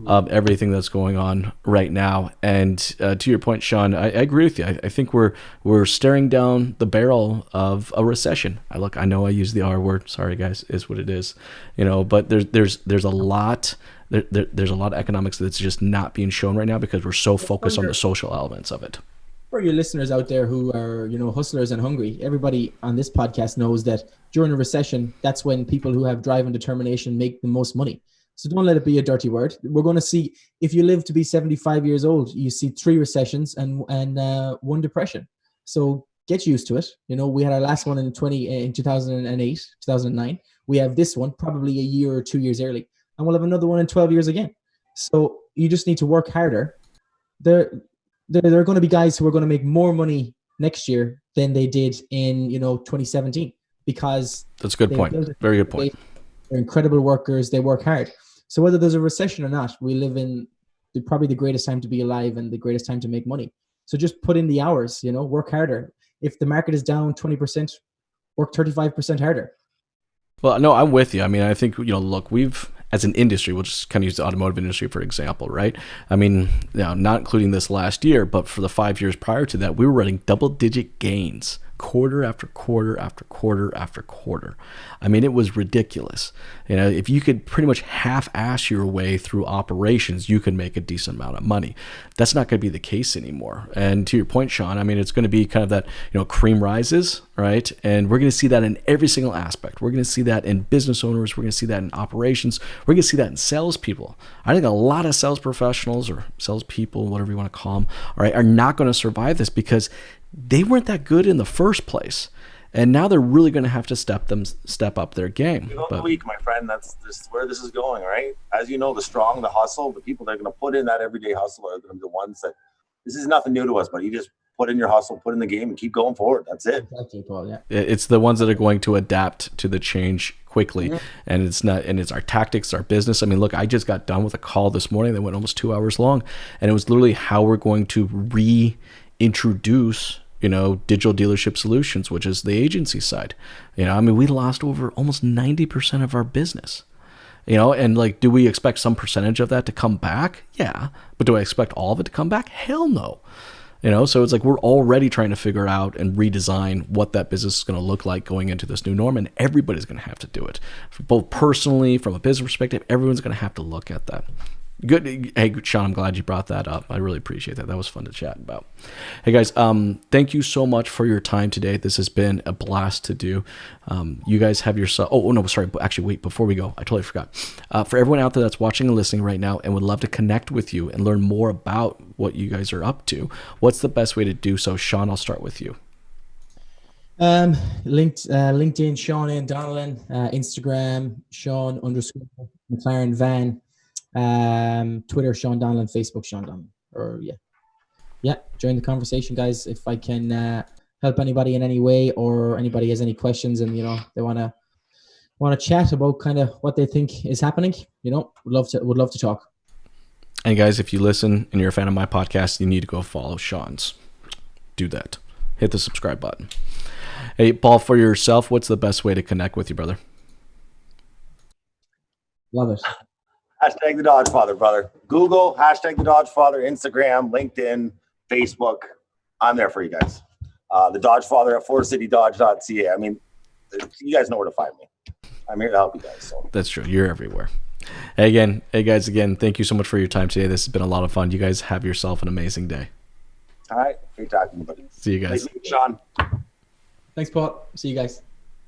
of everything that's going on right now. And to your point, Shaun, I agree with you. I think we're staring down the barrel of a recession. I know I use the R word. Sorry, guys, is what it is. But there's a lot. There's a lot of economics that's just not being shown right now because we're so focused on the social elements of it. For your listeners out there who are, hustlers and hungry, everybody on this podcast knows that during a recession, that's when people who have drive and determination make the most money. So don't let it be a dirty word. We're going to see, if you live to be 75 years old, you see 3 recessions and 1 depression. So get used to it. We had our last one in 2008, 2009. We have this one probably a year or 2 years early, and we'll have another one in 12 years again. So you just need to work harder. There are going to be guys who are going to make more money next year than they did in 2017, because that's a good point. Very good point. They're incredible workers. They work hard. So whether there's a recession or not, we live in probably the greatest time to be alive and the greatest time to make money. So just put in the hours, work harder. If the market is down 20%, work 35% harder. Well, no, I'm with you. I mean, I think, look, we've, as an industry, we'll just kind of use the automotive industry, for example, right? I mean, not including this last year, but for the 5 years prior to that, we were running double-digit gains, quarter after quarter after quarter after quarter. I mean, it was ridiculous. If you could pretty much half-ass your way through operations, you could make a decent amount of money. That's not going to be the case anymore. And to your point, Shaun, I mean, it's going to be kind of that, cream rises, right? And we're going to see that in every single aspect. We're going to see that in business owners. We're going to see that in operations. We're going to see that in salespeople. I think a lot of sales professionals or salespeople, whatever you want to call them, all right, are not going to survive this because they weren't that good in the first place. And now they're really going to have to step up their game. The week, my friend, that's just where this is going, right? As you know, the strong, the hustle, the people that are going to put in that everyday hustle are going to be the ones that, this is nothing new to us, but you just put in your hustle, put in the game, and keep going forward. That's it. Exactly, Paul, yeah. It's the ones that are going to adapt to the change quickly. Mm-hmm. And it's our tactics, our business. I mean, look, I just got done with a call this morning that went almost 2 hours long, and it was literally how we're going to reintroduce digital dealership solutions, which is the agency side. I mean, we lost over almost 90% of our business. And do we expect some percentage of that to come back? Yeah. But do I expect all of it to come back? Hell no. So it's we're already trying to figure out and redesign what that business is going to look like going into this new norm, and everybody's going to have to do it. Both personally, from a business perspective, everyone's going to have to look at that. Good. Hey, Shaun, I'm glad you brought that up. I really appreciate that. That was fun to chat about. Hey, guys, thank you so much for your time today. This has been a blast to do. You guys have yourself... Oh, no, sorry. Actually, wait, before we go, I totally forgot. For everyone out there that's watching and listening right now and would love to connect with you and learn more about what you guys are up to, what's the best way to do so? Shaun, I'll start with you. LinkedIn, Shaun N, Donnellan, Instagram, Shaun_McLaren Van. Twitter, Shaun Donnellan, Facebook, Shaun Donnellan. Or join the conversation, guys. If I can help anybody in any way, or anybody has any questions and they want to chat about kind of what they think is happening, would love to talk. And guys, if you listen and you're a fan of my podcast, you need to go follow Shaun's. Do that. Hit the subscribe button. Hey, Paul, for yourself, what's the best way to connect with you, brother? Love it. Hashtag the Dodgefather, brother. Google, hashtag the Dodgefather, Instagram, LinkedIn, Facebook. I'm there for you guys. The Dodgefather at forcitydodge.ca. I mean, you guys know where to find me. I'm here to help you guys. So. That's true. You're everywhere. Hey, guys, thank you so much for your time today. This has been a lot of fun. You guys have yourself an amazing day. All right. Great talking to you, buddy. See you guys. Thanks, Shaun. Thanks, Paul. See you guys.